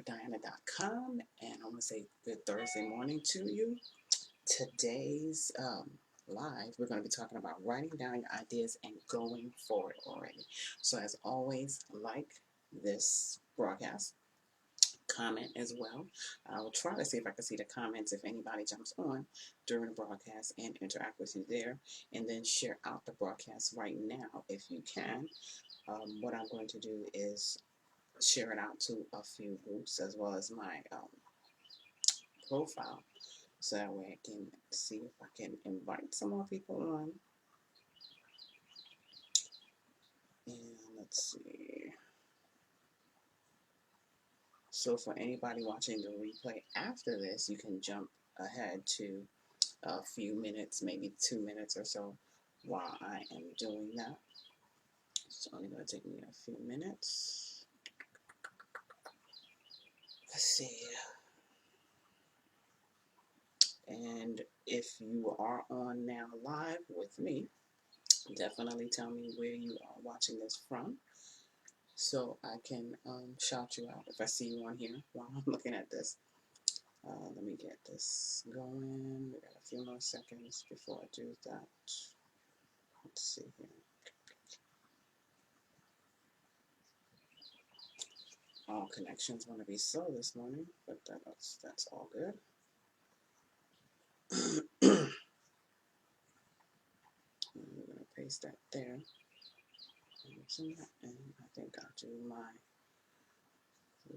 www.diana.com, and I want to say good Thursday morning to you. Today's live, we're going to be talking about writing down your ideas and going forward already. So as always, like this broadcast, comment as well. I will try to see if I can see the comments if anybody jumps on during the broadcast and interact with you there, and then share out the broadcast right now if you can. What I'm going to do is share it out to a few groups as well as my profile, so that way I can see if I can invite some more people on. And let's see. So for anybody watching the replay after this, you can jump ahead to a few minutes, maybe 2 minutes or so, while I am doing that. It's only going to take me a few minutes. Let's see. And if you are on now live with me, definitely tell me where you are watching this from, so I can shout you out if I see you on here while I'm looking at this. Let me get this going. We got a few more seconds before I do that. Let's see here. All connections want to be slow this morning, but that's all good. We're going to paste that there. And I think I'll do my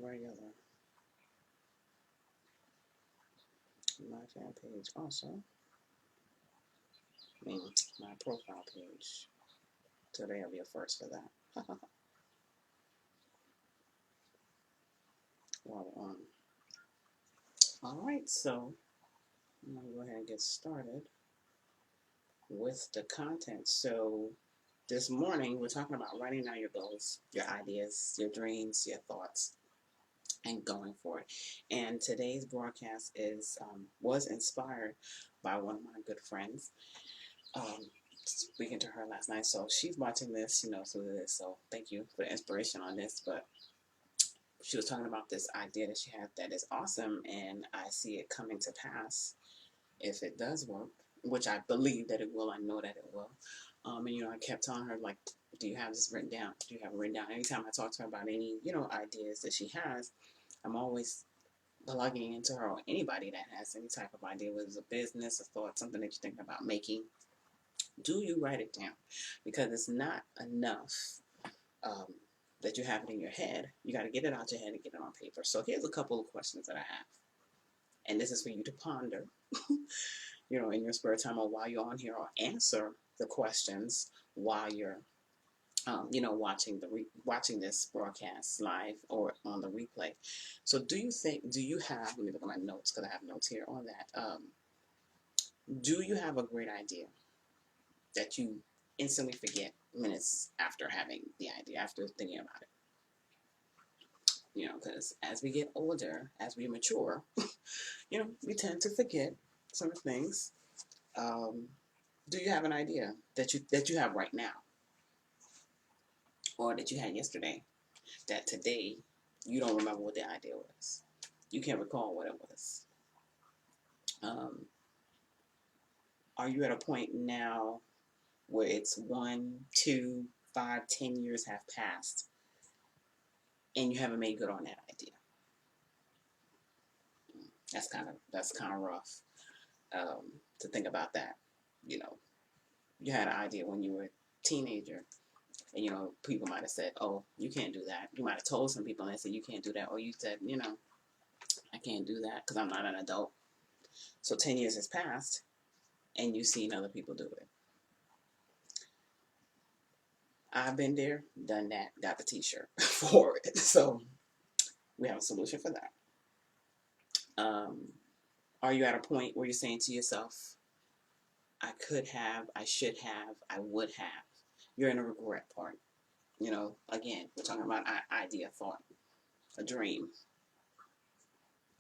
regular, my fan page also. I mean, my profile page. So there'll be a first for that. While we're on. All right, so I'm going to go ahead and get started with the content. So this morning, we're talking about writing down your goals, your ideas, your dreams, your thoughts, and going for it. And today's broadcast was inspired by one of my good friends. Speaking to her last night, so she's watching this, through this. So thank you for the inspiration on this. But she was talking about this idea that she had that is awesome, and I see it coming to pass if it does work, which I believe that it will. I know that it will. And I kept telling her, like, do you have this written down? Do you have it written down? Anytime I talk to her about any, ideas that she has, I'm always plugging into her, or anybody that has any type of idea, whether it's a business, a thought, something that you're thinking about making. Do you write it down? Because it's not enough that you have it in your head. You got to get it out your head and get it on paper. So here's a couple of questions that I have. And this is for you to ponder, in your spare time or while you're on here, or answer the questions while you're, watching this broadcast live or on the replay. So do you have, let me look at my notes because I have notes here on that. Do you have a great idea that you instantly forget minutes after having the idea, after thinking about it? Because as we get older, as we mature, we tend to forget some things. Do you have an idea that you have right now, or that you had yesterday, that today you don't remember what the idea was? You can't recall what it was. Are you at a point now where it's 1, 2, 5, 10 years have passed, and you haven't made good on that idea? That's kind of rough to think about that. You had an idea when you were a teenager, and people might have said, "Oh, you can't do that." You might have told some people and they said, "You can't do that," or you said, "I can't do that because I'm not an adult." So 10 years has passed, and you've seen other people do it. I've been there, done that, got the T-shirt for it. So we have a solution for that. Are you at a point where you're saying to yourself, I could have, I should have, I would have? You're in a regret part. Again, we're talking about an idea, thought, a dream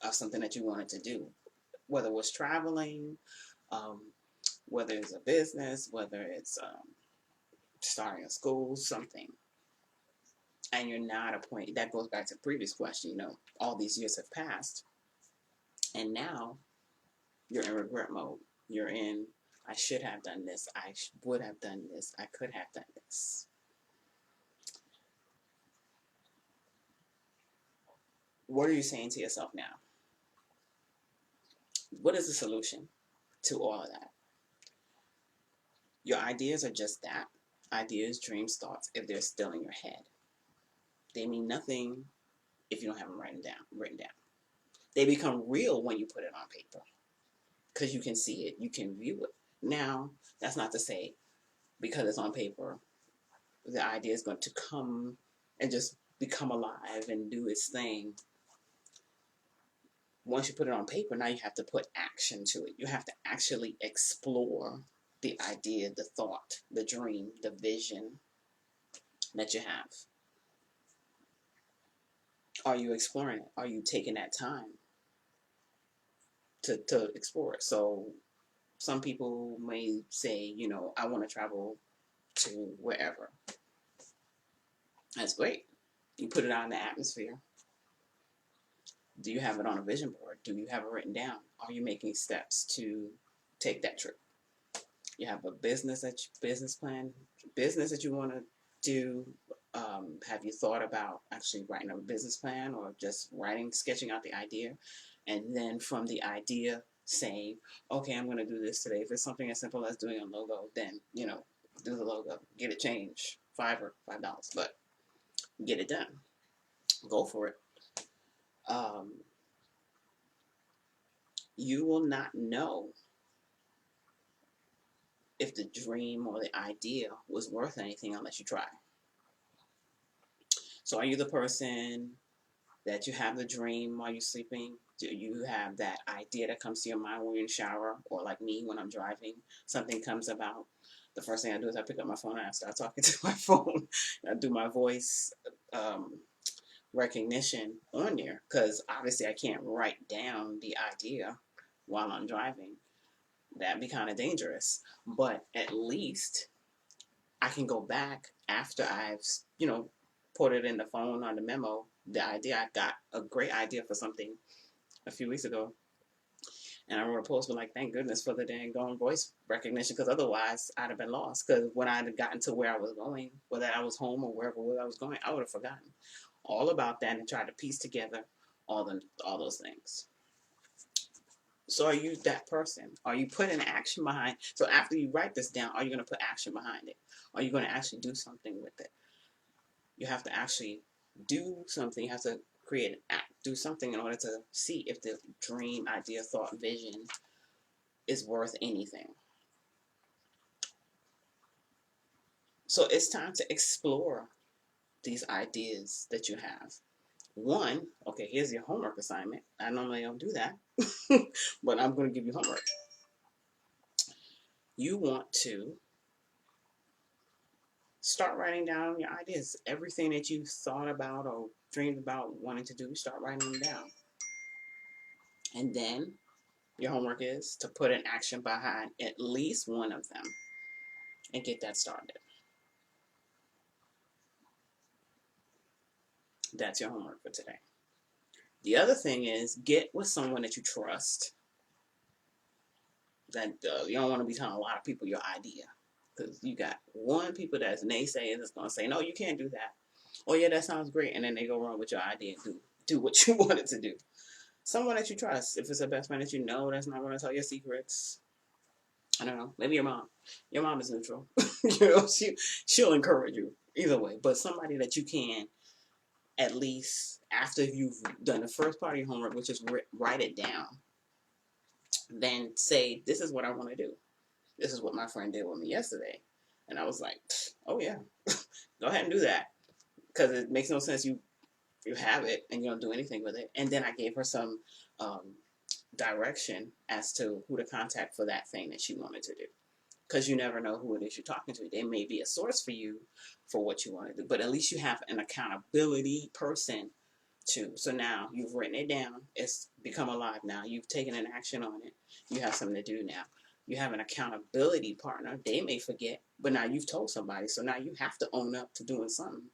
of something that you wanted to do, whether it was traveling, whether it's a business, whether it's starting a school, something. and you're not a point. That goes back to the previous question. You know, all these years have passed, and now you're in regret mode. You're in, I should have done this. I would have done this. I could have done this. What are you saying to yourself now? What is the solution to all of that? Your ideas are just that. Ideas, dreams, thoughts, if they're still in your head. They mean nothing if you don't have them written down. They become real when you put it on paper because you can see it, you can view it. Now, that's not to say because it's on paper, the idea is going to come and just become alive and do its thing. Once you put it on paper, now you have to put action to it. You have to actually explore the idea, the thought, the dream, the vision that you have. Are you exploring it? Are you taking that time to explore it? So some people may say, you know, I want to travel to wherever. That's great. You put it out in the atmosphere. Do you have it on a vision board? Do you have it written down? Are you making steps to take that trip? You have a business plan, business that you want to do. Have you thought about actually writing a business plan or just sketching out the idea? And then from the idea, saying, okay, I'm going to do this today. If it's something as simple as doing a logo, then, you know, do the logo, get it changed, $5, but get it done. Go for it. You will not know if the dream or the idea was worth anything unless you try. So are you the person that you have the dream while you're sleeping? Do you have that idea that comes to your mind when you're in the shower? Or like me, when I'm driving, something comes about. The first thing I do is I pick up my phone and I start talking to my phone. I do my voice recognition on there because obviously I can't write down the idea while I'm driving. That'd be kind of dangerous. But at least I can go back after I've, you know, put it in the phone on the memo. The idea, I got a great idea for something a few weeks ago. And I wrote a post with like, thank goodness for the dang going voice recognition, because otherwise I'd have been lost. Because when I'd have gotten to where I was going, whether I was home or wherever I was going, I would have forgotten all about that and tried to piece together all those things. So are you that person? Are you putting action behind? So after you write this down, are you going to put action behind it? Are you going to actually do something with it? You have to actually do something. You have to do something in order to see if the dream, idea, thought, vision is worth anything. So it's time to explore these ideas that you have. One, okay, here's your homework assignment. I normally don't do that, but I'm going to give you homework. You want to start writing down your ideas. Everything that you thought about or dreamed about wanting to do, start writing them down. And then your homework is to put an action behind at least one of them and get that started. That's your homework for today. The other thing is get with someone that you trust. That you don't want to be telling a lot of people your idea, because you got one people that's naysayers that's going to say, no, you can't do that. Oh yeah, that sounds great, and then they go wrong with your idea and do what you wanted to do. Someone that you trust. If it's a best friend that you know that's not going to tell your secrets. I don't know. Maybe your mom. Your mom is neutral. You know, she'll encourage you either way. But somebody that you can, at least after you've done the first part of your homework, which is write it down, then say, this is what I want to do. This is what my friend did with me yesterday. And I was like, oh yeah, go ahead and do that. Because it makes no sense you have it and you don't do anything with it. And then I gave her some direction as to who to contact for that thing that she wanted to do. Because you never know who it is you're talking to. They may be a source for you for what you want to do. But at least you have an accountability person too. So now you've written it down. It's become alive now. You've taken an action on it. You have something to do now. You have an accountability partner. They may forget, but now you've told somebody. So now you have to own up to doing something.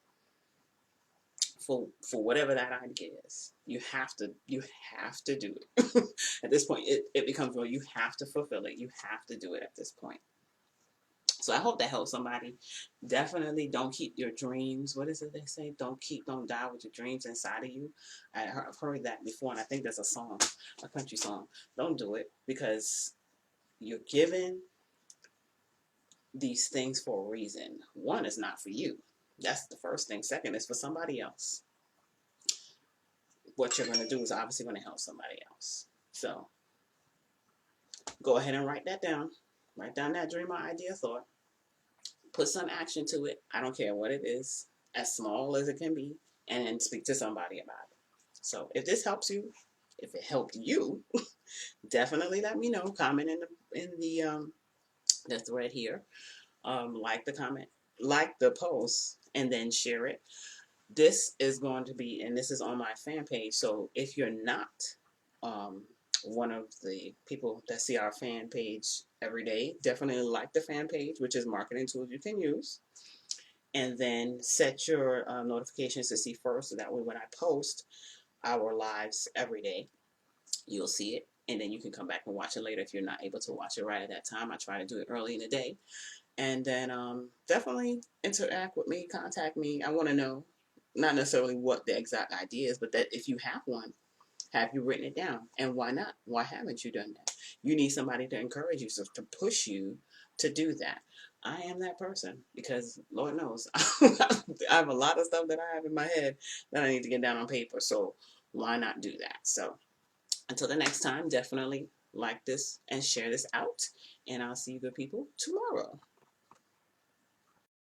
for whatever that idea is. You have to do it. At this point, it becomes real. You have to fulfill it. You have to do it at this point. So I hope that helps somebody. Definitely don't keep your dreams. What is it they say? Don't die with your dreams inside of you. I've heard that before, and I think there's a song, a country song. Don't do it, because you're given these things for a reason. One is not for you. That's the first thing. Second is for somebody else. What you're going to do is obviously going to help somebody else. So go ahead and write that down. Write down that dream or idea, thought. Put some action to it. I don't care what it is, as small as it can be, and then speak to somebody about it. So if this helps you, if it helped you, definitely let me know. Comment in the thread here. Like the comment, like the post, and then share it. This is going to be, and this is on my fan page. So if you're not one of the people that see our fan page every day, definitely like the fan page, which is marketing tools you can use. And then set your notifications to see first, so that way when I post our lives every day, you'll see it. And then you can come back and watch it later if you're not able to watch it right at that time. I try to do it early in the day. And then definitely interact with me, contact me. I want to know, not necessarily what the exact idea is, but that if you have one, have you written it down? And why not? Why haven't you done that? You need somebody to encourage you, so to push you to do that. I am that person, because Lord knows I have a lot of stuff that I have in my head that I need to get down on paper. So why not do that? So until the next time, definitely like this and share this out. And I'll see you good people tomorrow.